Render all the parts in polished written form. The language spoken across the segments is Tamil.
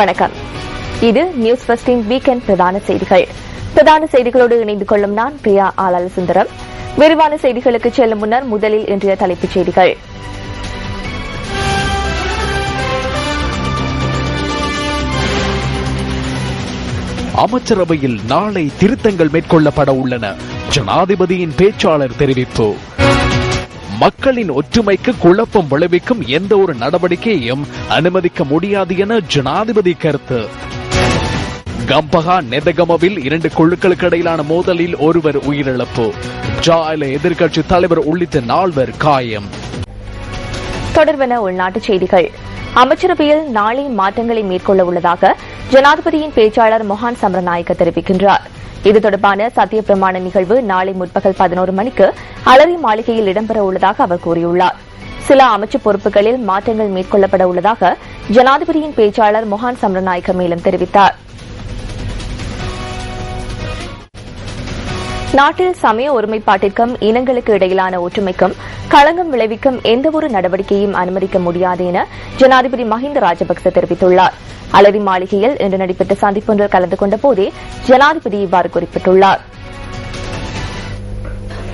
வணக்கம். இது நியூஸ் ஃபர்ஸ்டின் வீக்கெண்ட் பிரதான செய்திகள். பிரதான செய்திகளோடு இணைந்து கொள்ளும் நான் பிரியா ஆலால் சுந்தரம். விரிவான செய்திகளுக்கு செல்லும் முன்னர் முதலில் இன்றைய தலைப்புச் செய்திகள். அமைச்சரவையில் நாளை திருத்தங்கள் மேற்கொள்ளப்பட உள்ளன. ஜனாதிபதியின் பேச்சாளர் தெரிவிப்பு. மக்களின் ஒற்றுமைக்கு குழப்பம் விளைவிக்கும் எந்த ஒரு நடவடிக்கையையும் அனுமதிக்க முடியாது என ஜனாதிபதி கருத்து. கம்பஹா நெதகமவில் 2 குழுக்களுக்கு இடையிலான மோதலில் ஒருவர் உயிரிழப்பு. ஜாயில எதிர்க்கட்சி தலைவர் உள்ளிட்ட 4 காயம். தொடர்பான உள்நாட்டுச் செய்திகள். அமைச்சரவையில் நாளை மாற்றங்களை மேற்கொள்ள உள்ளதாக ஜனாதிபதியின் பேச்சாளர் மொஹான் சமரநாயக்க தெரிவிக்கின்றார். இது தொடர்பான சத்திய பிரமாண நிகழ்வு நாளை முற்பகல் 11 மணிக்கு அலரி மாளிகையில் இடம்பெற உள்ளதாக அவர் கூறியுள்ளார். சில அமைச்சு பொறுப்புகளில் மாற்றங்கள் மேற்கொள்ளப்பட உள்ளதாக ஜனாதிபதியின் பேச்சாளர் மொஹான் சமரநாயக்க மேலும் தெரிவித்தார். நாட்டில் சமய ஒருமைப்பாட்டிற்கும் இனங்களுக்கு இடையிலான ஒற்றுமைக்கும் களங்கம் விளைவிக்கும் எந்தவொரு நடவடிக்கையும் அனுமதிக்க முடியாது என ஜனாதிபதி மஹிந்த ராஜபக்ச தெரிவித்துள்ளார். அலரி மாளிகையில் இன்று நடைபெற்ற சந்திப்பொன்றில் கலந்து கொண்ட போதே ஜனாதிபதி இவ்வாறு குறிப்பிட்டுள்ளார்.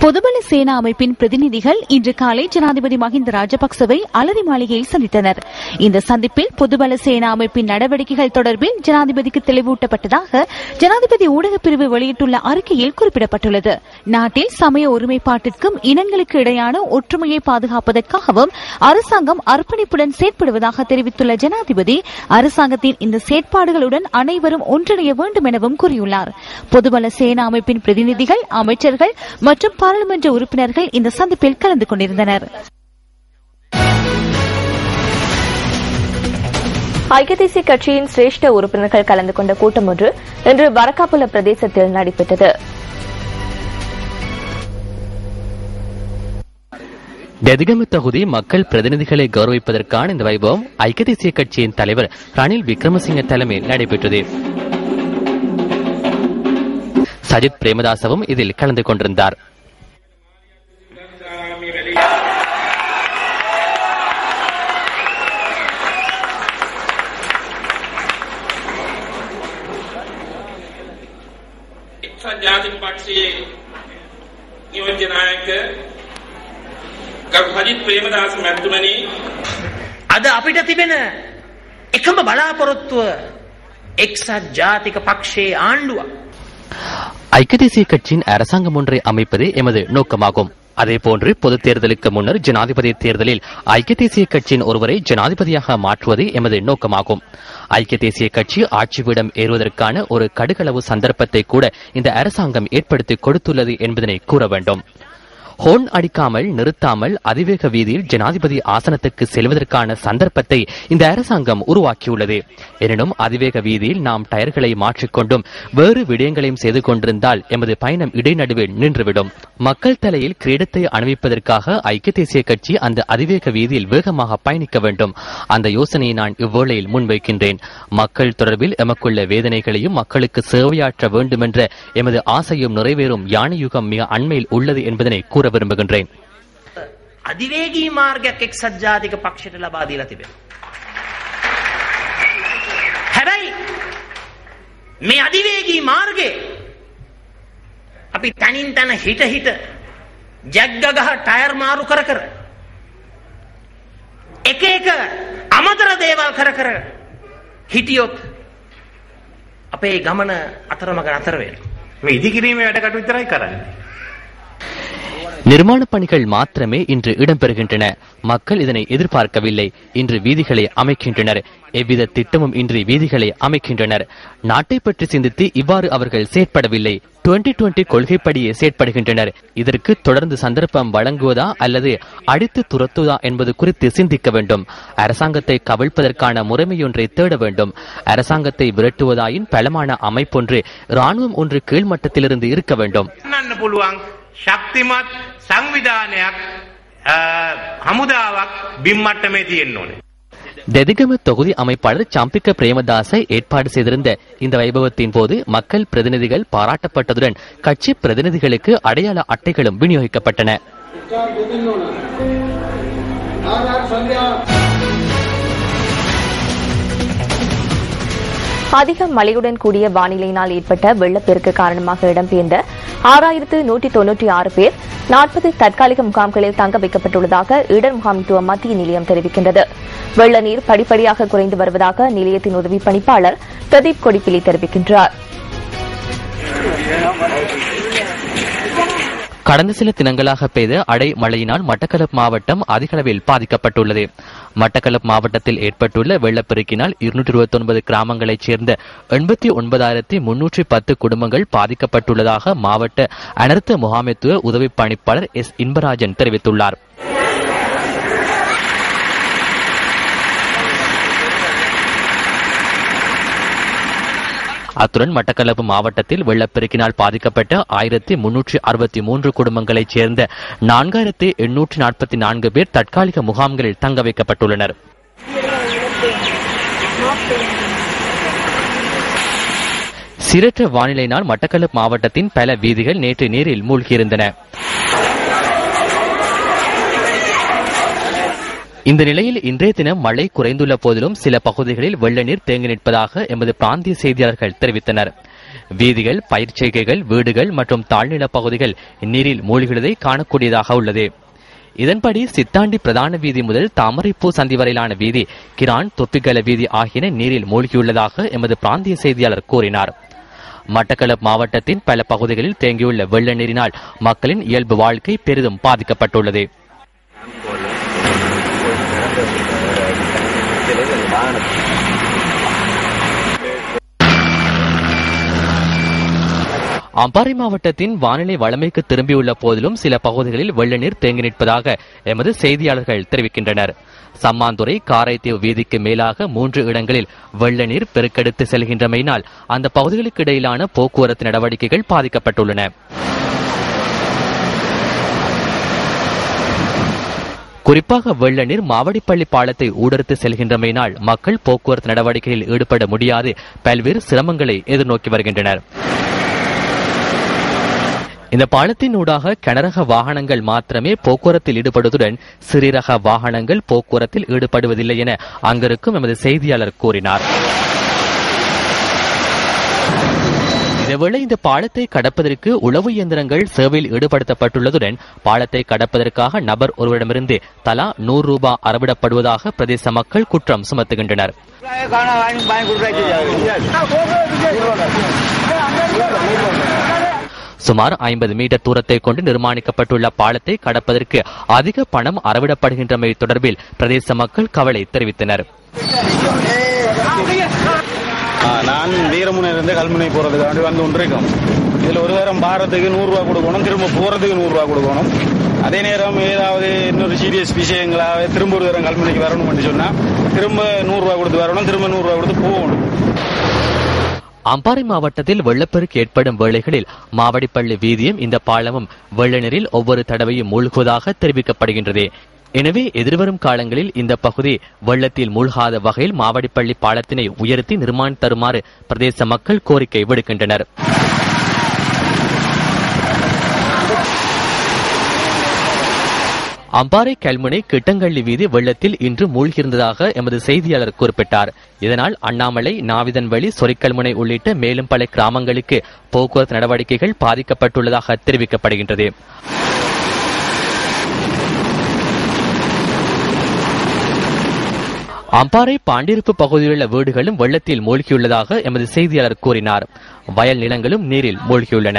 பொதுபல சேனா அமைப்பின் பிரதிநிதிகள் இன்று காலை ஜனாதிபதி மஹிந்த ராஜபக்சவை அலரி மாளிகையில் சந்தித்தனர். இந்த சந்திப்பில் பொதுபல சேனா அமைப்பின் நடவடிக்கைகள் தொடர்பில் ஜனாதிபதிக்கு தெளிவூட்டப்பட்டதாக ஜனாதிபதி ஊடகப் பிரிவு வெளியிட்டுள்ள அறிக்கையில் குறிப்பிடப்பட்டுள்ளது. நாட்டில் சமய ஒருமைப்பாட்டிற்கும் இனங்களுக்கு இடையான ஒற்றுமையை பாதுகாப்பதற்காகவும் அரசாங்கம் அர்ப்பணிப்புடன் செயற்படுவதாக தெரிவித்துள்ள ஜனாதிபதி அரசாங்கத்தின் இந்த செயற்பாடுகளுடன் அனைவரும் ஒன்றிணைய வேண்டும் எனவும் கூறியுள்ளார். பொதுபல சேனா அமைப்பின் பிரதிநிதிகள், அமைச்சர்கள் மற்றும் பாராளுமன்ற உறுப்பினர்கள் இந்த சந்திப்பில் கலந்து கொண்டிருந்தனர். ஐக்கிய தேசிய கட்சியின் சிரேஷ்ட உறுப்பினர்கள் கலந்து கொண்ட கூட்டம் ஒன்று இன்று வரக்காப்புல பிரதேசத்தில் நடைபெற்றது. டெதிகம தொகுதி மக்கள் பிரதிநிதிகளை கௌரவிப்பதற்கான இந்த வைபவம் ஐக்கிய தேசிய கட்சியின் தலைவர் ரணில் விக்ரமசிங்க தலைமையில் நடைபெற்றது. சஜித் பிரேமதாசவும் இதில் கலந்து கொண்டிருந்தார். ජාතික පක්ෂයේ නියෝජ්‍ය නායක ගරු සජිත් ප්‍රේමදාස මැතිතුමනි අද අපිට තිබෙන එකම බලාපොරොත්තුව එක්සත් ජාතික පක්ෂයේ ආණ්ඩුවක්. ஐக்கிய தேசிய கட்சியின் அரசாங்கம் ஒன்றை அமைப்பதே எமது நோக்கமாகும். அதேபோன்று பொதுத் தேர்தலுக்கு முன்னர் ஜனாதிபதி தேர்தலில் ஐக்கிய தேசிய கட்சியின் ஒருவரை ஜனாதிபதியாக மாற்றுவது எமது நோக்கமாகும். ஐக்கிய தேசிய கட்சி ஆட்சி பீடம் ஏறுவதற்கான ஒரு கடுகளவு சந்தர்ப்பத்தை கூட இந்த அரசாங்கம் ஏற்படுத்தி கொடுத்துள்ளது என்பதனை கூற வேண்டும். ஹோன் அடிக்காமல் நிறுத்தாமல் அதிவேக வீதியில் ஜனாதிபதி ஆசனத்துக்கு செல்வதற்கான சந்தர்ப்பத்தை இந்த அரசாங்கம் உருவாக்கியுள்ளது. எனினும் அதிவேக வீதியில் நாம் டயர்களை மாற்றிக்கொண்டும் வேறு விடயங்களையும் செய்து கொண்டிருந்தால் எமது பயணம் இடைநடுவில் நின்றுவிடும். மக்கள் தலையில் கிரீடத்தை அணிவிப்பதற்காக ஐக்கிய தேசிய கட்சி அந்த அதிவேக வீதியில் வேகமாக பயணிக்க வேண்டும். அந்த யோசனையை நான் இவ்வேளையில் முன்வைக்கின்றேன். மக்கள் தொடர்பில் எமக்குள்ள வேதனைகளையும் மக்களுக்கு சேவையாற்ற வேண்டும் என்ற எமது ஆசையும் நிறைவேறும் யானை யுகம் மிக அண்மையில் உள்ளது என்பதனை கூற விரும்புகின்றேன். அதிவேகී මාර්ගයක් එක්සත් ජාතික පක්ෂයට ලබා දීලා තිබෙනවා. හැබැයි මේ அதிவேகී මාර්ගයේ අපි තනින් තන හිට ජග්ගගහ ටයර් මාරු කර එක එක අමතර දේවල් කර හිටියොත් අපේ ගමන අතරමඟ නතර වෙනවා. මේ ඉදිකිරීමේ වැඩ කටයුතු විතරයි කරන්නේ. நிர்மாண பணிகள் மாத்திரமே இன்று இடம்பெறுகின்றன. மக்கள் இதனை எதிர்பார்க்கவில்லை. இன்று வீதிகளை அமைக்கின்றனர். எவ்வித திட்டமும் இன்றி வீதிகளை அமைக்கின்றனர். நாட்டை பற்றி சிந்தித்து இவ்வாறு அவர்கள் செயற்படவில்லை. 2020 கொள்கைப்படியே செயற்படுகின்றனர். இதற்கு தொடர்ந்து சந்தர்ப்பம் வழங்குவதா அல்லது அடித்து துரத்துவதா என்பது குறித்து சிந்திக்க வேண்டும். அரசாங்கத்தை கவிழ்ப்பதற்கான முறைமையொன்றை தேட வேண்டும். அரசாங்கத்தை விரட்டுவதாயின் பலமான அமைப்பொன்று, இராணுவம் ஒன்று கீழ்மட்டத்திலிருந்து இருக்க வேண்டும். ශක්තිමත් සංවිධානයක් හමුදාවක් බිම්මට්ටමේ තියෙන්න ඕනේ. டெதிகம தொகுதி அமைப்பாளர் சம்பிக்க பிரேமதாசை ஏற்பாடு செய்திருந்த இந்த வைபவத்தின் போது மக்கள் பிரதிநிதிகள் பாராட்டப்பட்டதுடன் கட்சி பிரதிநிதிகளுக்கு அடையாள அட்டைகளும் விநியோகிக்கப்பட்டன. அதிக மழையுடன் கூடிய வானிலையினால் ஏற்பட்ட வெள்ளப்பெருக்கு காரணமாக இடம்பெயர்ந்த 6196 பேர் 40 தற்காலிக முகாம்களில் தங்க வைக்கப்பட்டுள்ளதாக இடர் முகாமித்துவ மத்திய நிலையம் தெரிவிக்கின்றது. வெள்ள நீர் படிப்படியாக குறைந்து வருவதாக நிலையத்தின் உதவி பணிப்பாளர் பிரதீப் கொடிப்பிலி தெரிவிக்கின்றார். கடந்த சில தினங்களாக பெய்த அடை மழையினால் மட்டக்களப்பு மாவட்டம் அதிக அளவில் பாதிக்கப்பட்டுள்ளது. மட்டக்களப்பு மாவட்டத்தில் ஏற்பட்டுள்ள வெள்ளப்பெருக்கினால் 229 கிராமங்களைச் சேர்ந்த 89,310 குடும்பங்கள் பாதிக்கப்பட்டுள்ளதாக மாவட்ட அனர்த்த முகாமைத்துவ உதவி பணிப்பாளர் எஸ் இன்பராஜன் தெரிவித்துள்ளார். அத்துடன் மட்டக்களப்பு மாவட்டத்தில் வெள்ளப்பெருக்கினால் பாதிக்கப்பட்ட 1363 குடும்பங்களைச் சேர்ந்த 4844 பேர் தற்காலிக முகாம்களில் தங்க வைக்கப்பட்டுள்ளனர். சீரற்ற வானிலையினால் மட்டக்களப்பு மாவட்டத்தின் பல வீதிகள் நேற்று நீரில் மூழ்கியிருந்தன. இந்த நிலையில் இன்றைய தினம் மழை குறைந்துள்ள போதிலும் சில பகுதிகளில் வெள்ள நீர் தேங்கி நிற்பதாக எமது பிராந்திய செய்தியாளர்கள் தெரிவித்தனர். வீதிகள், பயிர்ச்செய்கைகள், வீடுகள் மற்றும் தாழ்நில பகுதிகள் நீரில் மூழ்கியுள்ளதை காணக்கூடியதாக உள்ளது. இதன்படி சித்தாண்டி பிரதான வீதி முதல் தாமரைப்பூ சந்தி வரையிலான வீதி, கிரான், தொப்பிகல வீதி ஆகியன நீரில் மூழ்கியுள்ளதாக எமது பிராந்திய செய்தியாளர் கூறினார். மட்டக்களப்பு மாவட்டத்தின் பல பகுதிகளில் தேங்கியுள்ள வெள்ள நீரினால் மக்களின் இயல்பு வாழ்க்கை பெரிதும் பாதிக்கப்பட்டுள்ளது. அம்பாறை மாவட்டத்தின் வானிலை வளமைக்கு திரும்பியுள்ள போதிலும் சில பகுதிகளில் வெள்ள நீர் தேங்கி நிற்பதாக எமது செய்தியாளர்கள் தெரிவிக்கின்றனர். சம்மாந்துறை, காரைதீவு வீதிக்கு மேலாக 3 இடங்களில் வெள்ள நீர் பெருக்கெடுத்து செல்கின்றமையினால் அந்த பகுதிகளுக்கு இடையிலான போக்குவரத்து நடவடிக்கைகள் பாதிக்கப்பட்டுள்ளன. குறிப்பாக வெள்ள நீர் மாவடிப்பள்ளி பாலத்தை ஊடறுத்து செல்கின்றமையினால் மக்கள் போக்குவரத்து நடவடிக்கையில் ஈடுபட முடியாது பல்வேறு சிரமங்களை எதிர்நோக்கி வருகின்றனர். இந்த பாலத்தின் ஊடாக கனரக வாகனங்கள் மாத்திரமே போக்குவரத்தில் ஈடுபடுவதுடன் சிறிரக வாகனங்கள் போக்குவரத்தில் ஈடுபடுவதில்லை என அங்கிருக்கும் எமது செய்தியாளர் கூறினார். இதேவேளை இந்த பாலத்தை கடப்பதற்கு உளவு இயந்திரங்கள் சேவையில் ஈடுபடுத்தப்பட்டுள்ளதுடன் பாலத்தை கடப்பதற்காக நபர் ஒருவரிடமிருந்து தலா 100 ரூபாய் அறவிடப்படுவதாக பிரதேச மக்கள் குற்றம் சுமத்துகின்றனர். சுமார் 50 மீட்டர் தூரத்தை கொண்டு நிர்மாணிக்கப்பட்டுள்ள பாலத்தை கடப்பதற்கு அதிக பணம் அறவிடப்படுகின்றமை தொடர்பில் பிரதேச மக்கள் கவலை தெரிவித்தனர். நான் வீரமுனையிலிருந்து கல்முனை போறதுக்காண்டி வந்து கொண்டிருக்கோம். இதுல ஒரு நேரம் பாரத்துக்கு 100 ரூபாய் கொடுக்கணும், திரும்ப போறதுக்கு 100 ரூபாய் கொடுக்கணும். அதே நேரம் ஏதாவது இன்னொரு சீரியஸ் விஷயங்களாக திரும்ப ஒரு நேரம் கல்முனைக்கு வரணும் சொன்னா திரும்ப 100 ரூபாய் கொடுத்து வரணும், திரும்ப 100 ரூபாய் கொடுத்து போகணும். அம்பாறை மாவட்டத்தில் வெள்ளப்பெருக்கு ஏற்படும் வேளைகளில் மாவடிப்பள்ளி வீதியும் இந்த பாலமும் வெள்ள நீரில் ஒவ்வொரு தடவையும் மூழ்குவதாக தெரிவிக்கப்படுகின்றது. எனவே எதிர்வரும் காலங்களில் இந்த பகுதி வெள்ளத்தில் மூழ்காத வகையில் மாவடிப்பள்ளி பாலத்தினை உயர்த்தி நிர்மாணம் தருமாறு பிரதேச மக்கள் கோரிக்கை விடுக்கின்றனர். அம்பாறை கல்முனை கிட்டங்கள்ளி வீதி வெள்ளத்தில் இன்று மூழ்கியிருந்ததாக எமது செய்தியாளர் குறிப்பிட்டார். இதனால் அண்ணாமலை, நாவிதன்வெளி, சொரிக்கல்முனை உள்ளிட்ட மேலும் பல கிராமங்களுக்கு போக்குவரத்து நடவடிக்கைகள் பாதிக்கப்பட்டுள்ளதாக தெரிவிக்கப்படுகின்றது. அம்பாறை பாண்டிருப்பு பகுதியில் உள்ள வீடுகளும் வெள்ளத்தில் மூழ்கியுள்ளதாக எமது செய்தியாளர் கூறினார். வயல் நிலங்களும் நீரில் மூழ்கியுள்ளன.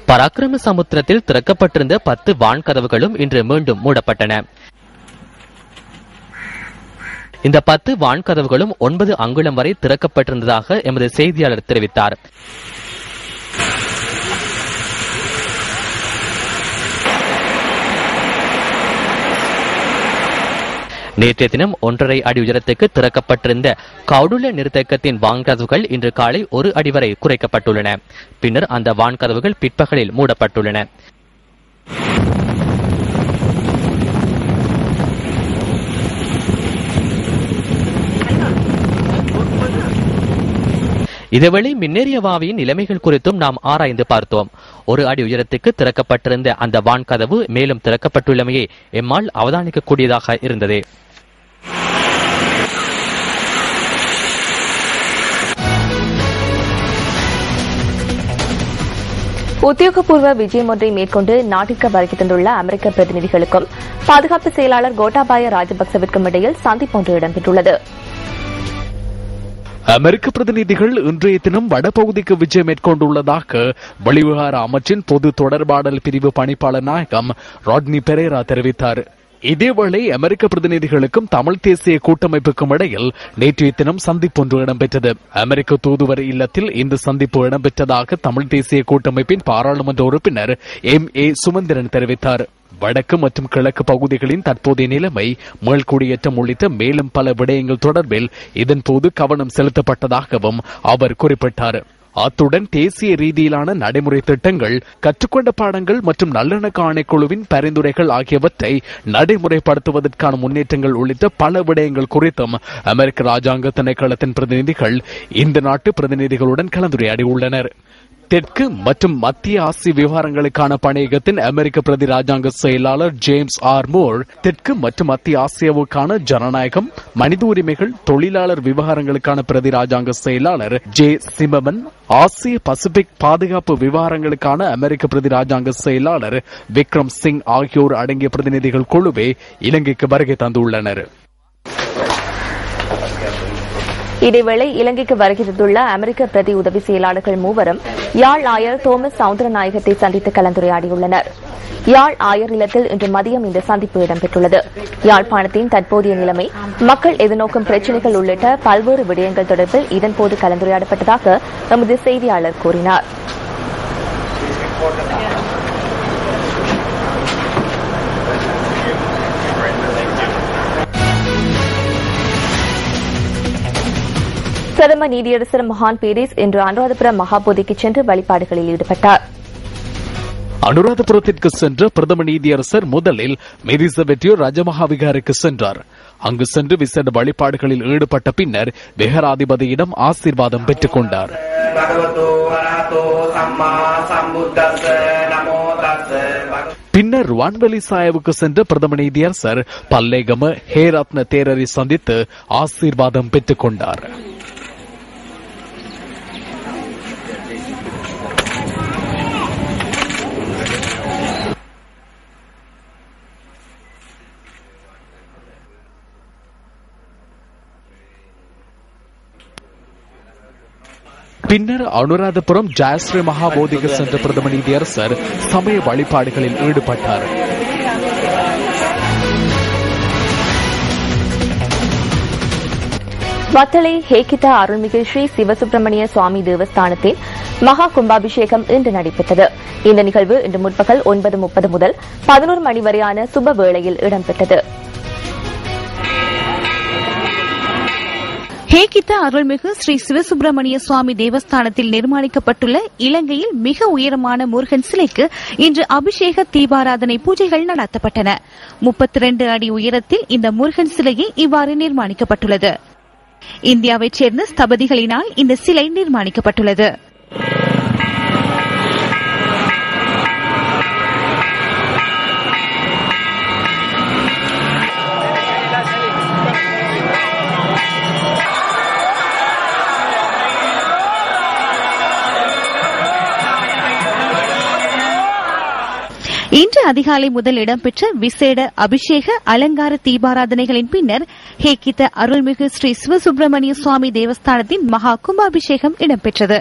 பராக்கிரம சமுத்திரத்தில் திறக்கப்பட்டிருந்த 10 வான்கதவுகளும் இன்று மீண்டும் மூடப்பட்டன. இந்த 10 வான்கதவுகளும் 9 அங்குலம் வரை திறக்கப்பட்டிருந்ததாக எமது செய்தியாளர் தெரிவித்தார். நேற்றைய தினம் 1.5 அடி உயரத்துக்கு திறக்கப்பட்டிருந்த கவுடுள்ள நிறுத்தக்கத்தின் வான்கதவுகள் இன்று காலை 1 அடி வரை குறைக்கப்பட்டுள்ளன. பின்னர் அந்த வான்கதவுகள் பிற்பகலில் மூடப்பட்டுள்ளன. இதேவேளை மின்னேறிய வாவியின் நிலைமைகள் குறித்தும் நாம் ஆராய்ந்து பார்த்தோம். 1 அடி உயரத்துக்கு திறக்கப்பட்டிருந்த அந்த வான் கதவு மேலும் திறக்கப்பட்டுள்ளமையை எம்மால் அவதானிக்கக்கூடியதாக இருந்தது. உத்தியோகபூர்வ விஜயம் ஒன்றை மேற்கொண்டு நாட்டிற்கு வருகை தந்துள்ள அமெரிக்க பிரதிநிதிகளுக்கும் பாதுகாப்பு செயலாளர் கோட்டாபாய ராஜபக்சவிற்கும் இடையில் சந்திப்பு ஒன்று இடம்பெற்றுள்ளது. அமெரிக்க பிரதிநிதிகள் இன்றைய தினம் வடபகுதிக்கு விஜயம் மேற்கொண்டுள்ளதாக வெளிவிவகார அமைச்சின் பொது தொடர்பாடல் பிரிவு பணிப்பாளர் நாயகம் ராட்னி பெரேரா தெரிவித்தார். இதேவேளை அமெரிக்க பிரதிநிதிகளுக்கும் தமிழ் தேசிய கூட்டமைப்புக்கும் இடையில் நேற்றைய தினம் சந்திப்பு ஒன்று இடம்பெற்றது. அமெரிக்க தூதுவர் இல்லத்தில் இந்த சந்திப்பு இடம்பெற்றதாக தமிழ் தேசிய கூட்டமைப்பின் பாராளுமன்ற உறுப்பினர் M.A. சுமந்திரன் தெரிவித்தார். வடக்கு மற்றும் கிழக்கு பகுதிகளின் தற்போதைய நிலைமை, மேல்குடியேற்றம் உள்ளிட்ட மேலும் பல விடயங்கள் தொடர்பில் இதன்போது கவனம் செலுத்தப்பட்டதாகவும் அவர் குறிப்பிட்டார். அத்துடன் தேசிய ரீதியிலான நடைமுறை திட்டங்கள், கற்றுக்கொண்ட பாடங்கள் மற்றும் நல்லிணக்க ஆணைக்குழுவின் பரிந்துரைகள் ஆகியவற்றை நடைமுறைப்படுத்துவதற்கான முன்னேற்றங்கள் உள்ளிட்ட பல விடயங்கள் குறித்தும் அமெரிக்க ராஜாங்க திணைக்களத்தின் பிரதிநிதிகள் இந்த நாட்டு பிரதிநிதிகளுடன் கலந்துரையாடியுள்ளனர். தெற்கு மற்றும் மத்திய ஆசிய விவகாரங்களுக்கான பணியகத்தின் அமெரிக்க பிரதி ராஜாங்க செயலாளர் ஜேம்ஸ் ஆர் மூர், தெற்கு மற்றும் மத்திய ஆசியாவுக்கான ஜனநாயகம், மனித உரிமைகள், தொழிலாளர் விவகாரங்களுக்கான பிரதி ராஜாங்க செயலாளர் ஜே சிமமன், ஆசிய பசிபிக் பாதுகாப்பு விவகாரங்களுக்கான அமெரிக்க பிரதி ராஜாங்க செயலாளர் விக்ரம் சிங் ஆகியோர் அடங்கிய பிரதிநிதிகள் குழுவே இலங்கைக்கு வருகை தந்துள்ளனர். இதேவேளை இலங்கைக்கு வருகை தந்துள்ள அமெரிக்க பிரதி உதவி செயலாளர்கள் மூவரும் யாழ் ஆயர் தோமஸ் சவுந்தரநாயகத்தை சந்தித்து கலந்துரையாடியுள்ளனர். யாழ் ஆயர் இல்லத்தில் இன்று மதியம் இந்த சந்திப்பு இடம்பெற்றுள்ளது. யாழ்ப்பாணத்தின் தற்போதைய நிலைமை, மக்கள் எதிர்நோக்கும் பிரச்சினைகள் உள்ளிட்ட பல்வேறு விடயங்கள் தொடர்பில் இதன்போது கலந்துரையாடப்பட்டதாக எமது செய்தியாளர் கூறினார். பிரதம நீதியரசர் மொஹான் பீரிஸ் இன்று அனுராதபுரம் மகாபோதிக்கு சென்று வழிபாடுகளில் ஈடுபட்டார். அனுராதபுரத்திற்கு சென்ற பிரதம நீதியரசர் முதலில் மெரிசபெட்டியூர் ராஜமகாவிகாருக்கு சென்றார். அங்கு சென்று விசேட வழிபாடுகளில் ஈடுபட்ட பின்னர் விஹராதிபதியிடம் ஆசீர்வாதம் பெற்றுக் கொண்டார். பின்னர் ருவான்வெளி சாயவுக்கு சென்ற பிரதம நீதியரசர் பல்லேகம ஹேரத்ன தேரரை சந்தித்து ஆசீர்வாதம் பெற்றுக் கொண்டார். பின்னர் அனுராதபுரம் ஜாஸ்ரீ மகாபோதிக்கு சென்ற பிரதம நீதியரசர் சமய வழிபாடுகளில் ஈடுபட்டார். வத்தளை ஹேகித அருள்மிகு ஸ்ரீ சிவசுப்பிரமணிய சுவாமி தேவஸ்தானத்தில் மகா கும்பாபிஷேகம் இன்று நடைபெற்றது. இந்த நிகழ்வு இன்று முற்பகல் 9:30 முதல் 11 மணி வரையான சுப வேளையில் இடம்பெற்றது. ஹேகித்த அருள்மிகு ஸ்ரீ சிவசுப்பிரமணிய சுவாமி தேவஸ்தானத்தில் நிர்மாணிக்கப்பட்டுள்ள இலங்கையில் மிக உயரமான முருகன் சிலைக்கு இன்று அபிஷேக தீபாராதனை பூஜைகள் நடத்தப்பட்டன. 32 அடி உயரத்தில் இந்த முருகன் சிலையை இவ்வாறு நிர்மாணிக்கப்பட்டுள்ளது. இந்தியாவைச் சேர்ந்த ஸ்தபதிகளினால் இந்த சிலை நிர்மாணிக்கப்பட்டுள்ளது. இன்று அதிகாலை முதல் இடம்பெற்ற விசேட அபிஷேக அலங்கார தீபாராதனைகளின் பின்னர் ஹேகித்த அருள்மிகு ஸ்ரீ சிவசுப்பிரமணிய சுவாமி தேவஸ்தானத்தின் மகா கும்பாபிஷேகம் இடம்பெற்றது.